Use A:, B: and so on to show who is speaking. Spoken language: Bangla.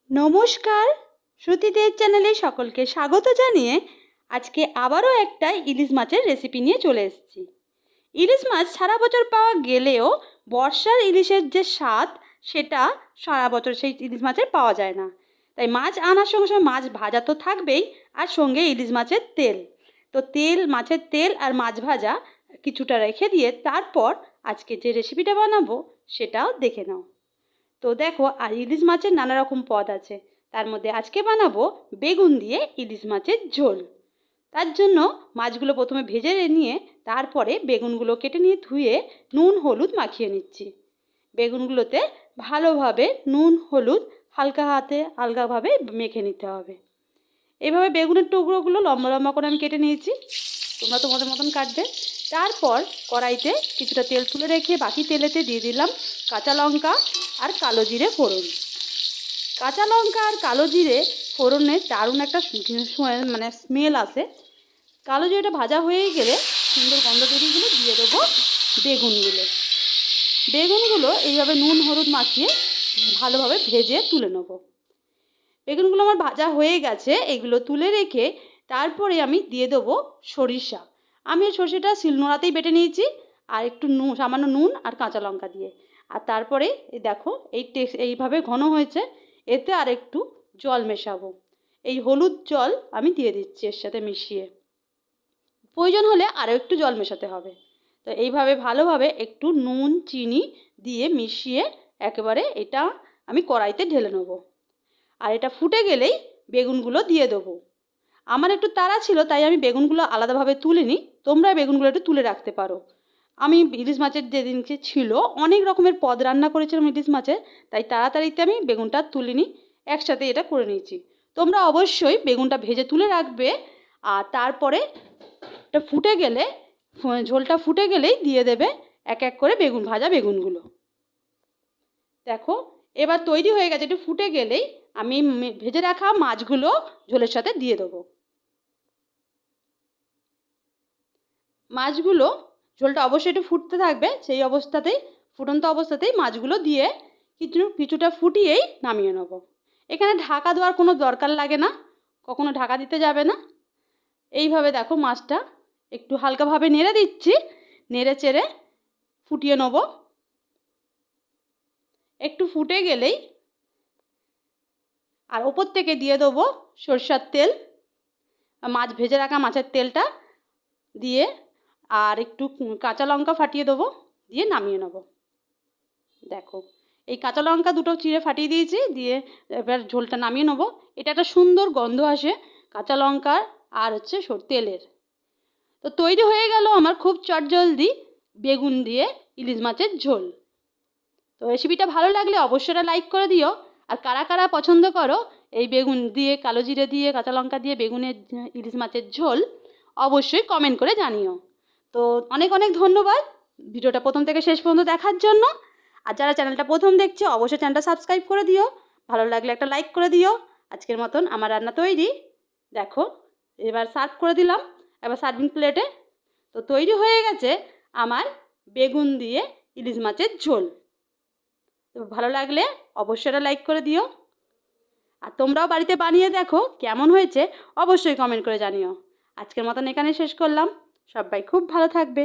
A: নমস্কার, শ্রুতিদের চ্যানেলে সকলকে স্বাগত জানিয়ে আজকে আবারও একটা ইলিশ মাছের রেসিপি নিয়ে চলে এসেছি। ইলিশ মাছ সারা বছর পাওয়া গেলেও বর্ষার ইলিশের যে স্বাদ সেটা সারা বছর সেই ইলিশ মাছের পাওয়া যায় না। তাই মাছ আনার সঙ্গে সঙ্গে মাছ ভাজা তো থাকবেই, আর সঙ্গে ইলিশ মাছের তেল। তো মাছের তেল আর মাছ ভাজা কিছুটা রেখে দিয়ে তারপর আজকে যে রেসিপিটা বানাবো সেটাও দেখে নাও। তো দেখো, আর ইলিশ মাছের নানা রকম পদ আছে, তার মধ্যে আজকে বানাবো বেগুন দিয়ে ইলিশ মাছের ঝোল। তার জন্য মাছগুলো প্রথমে ভেজে নিয়ে তারপরে বেগুনগুলো কেটে নিয়ে ধুয়ে নুন হলুদ মাখিয়ে নিচ্ছি। বেগুনগুলোতে ভালোভাবে নুন হলুদ হালকাভাবে মেখে নিতে হবে। এইভাবে বেগুনের টুকরোগুলো লম্বা লম্বা করে আমি কেটে নিয়েছি, তোমরা তোমাদের মতন কাটবে। তারপর কড়াইতে কিছুটা তেল তুলে রেখে বাকি তেলেতে দিয়ে দিলাম কাঁচা লঙ্কা আর কালো জিরে ফোড়ন। কাঁচা লঙ্কা আর কালো জিরে ফোড়নে দারুণ একটা স্মেল আসে। কালো জিরেটা ভাজা হয়ে গেলে সুন্দর গন্ধ বেরিয়ে দিয়ে দেবো বেগুনগুলো এইভাবে নুন হলুদ মাখিয়ে ভালোভাবে ভেজে তুলে নেব। বেগুনগুলো আমার ভাজা হয়ে গেছে, এগুলো তুলে রেখে তারপরে আমি দিয়ে দেবো সরিষা। আমি সরিষাটা শিলনোড়াতেই বেটে নিয়েছি, আর একটু সামান্য নুন আর কাঁচা লঙ্কা দিয়ে। আর তারপরে দেখো এইভাবে ঘন হয়েছে, এতে আর একটু জল মেশাবো। এই হলুদ জল আমি দিয়ে দিচ্ছি এর সাথে মিশিয়ে, প্রয়োজন হলে আরও একটু জল মেশাতে হবে। তো এইভাবে ভালোভাবে একটু নুন চিনি দিয়ে মিশিয়ে একেবারে এটা আমি কড়াইতে ঢেলে নেবো। আর এটা ফুটে গেলেই বেগুনগুলো দিয়ে দেবো। আমার একটু তাড়া ছিল তাই আমি বেগুনগুলো আলাদাভাবে তুলিনি, তোমরা বেগুনগুলো একটু তুলে রাখতে পারো। আমি ইলিশ মাছের যেদিনকে ছিল অনেক রকমের পদ রান্না করেছিলাম ইলিশ মাছের, তাই তাড়াতাড়িতে আমি বেগুনটা তুলিনি, একসাথে এটা করে নিয়েছি। তোমরা অবশ্যই বেগুনটা ভেজে তুলে রাখবে। আর তারপরে এটা ঝোলটা ফুটে গেলেই দিয়ে দেবে এক এক করে ভাজা বেগুনগুলো। দেখো এবার তৈরি হয়ে গেছে। একটু ফুটে গেলেই আমি ভেজে রাখা মাছগুলো ঝোলের সাথে দিয়ে দেবো। মাছগুলো ঝোলটা অবশ্যই একটু ফুটতে থাকবে, সেই ফুটন্ত অবস্থাতেই মাছগুলো দিয়ে কিছুটা ফুটিয়েই নামিয়ে নেব। এখানে ঢাকা দেওয়ার কোনো দরকার লাগে না, কখনো ঢাকা দিতে যাবে না। এইভাবে দেখো মাছটা একটু হালকাভাবে নেড়ে দিচ্ছি, নেড়ে চেড়ে ফুটিয়ে নেব। একটু ফুটে গেলেই আর ওপর থেকে দিয়ে দেবো সরষের তেল, মাছ ভেজে রাখা মাছের তেলটা দিয়ে আর একটু কাঁচা লঙ্কা ফাটিয়ে দেবো, দিয়ে নামিয়ে নেব। দেখো এই কাঁচা লঙ্কা দুটো চিড়ে ফাটিয়ে দিয়েছি, দিয়ে এবার ঝোলটা নামিয়ে নেব। এটা একটা সুন্দর গন্ধ আসে কাঁচা লঙ্কার আর তেলের। তো তৈরি হয়ে গেল আমার খুব চটজলদি বেগুন দিয়ে ইলিশ মাছের ঝোল। তো রেসিপিটা ভালো লাগলে অবশ্যই লাইক করে দিও। আর কারা কারা পছন্দ করো এই বেগুন দিয়ে কালো জিরে দিয়ে কাঁচা লঙ্কা দিয়ে বেগুনের ইলিশ মাছের ঝোল, অবশ্যই কমেন্ট করে জানিও। তো অনেক অনেক ধন্যবাদ ভিডিওটা প্রথম থেকে শেষ পর্যন্ত দেখার জন্য। আর যারা চ্যানেলটা প্রথম দেখছে অবশ্যই চ্যানেলটা সাবস্ক্রাইব করে দিও, ভালো লাগলে একটা লাইক করে দিও। আজকের মতন আমার রান্না তৈরি। দেখো এবার সার্ভ করে দিলাম এবার সার্ভিং প্লেটে। তো তৈরি হয়ে গেছে আমার বেগুন দিয়ে ইলিশ মাছের ঝোল। তো ভালো লাগলে অবশ্যই লাইক করে দিও। আর তোমরাও বাড়িতে বানিয়ে দেখো কেমন হয়েছে, অবশ্যই কমেন্ট করে জানিও। আজকের মতন এখানে শেষ করলাম, সবাই খুব ভালো থাকবে।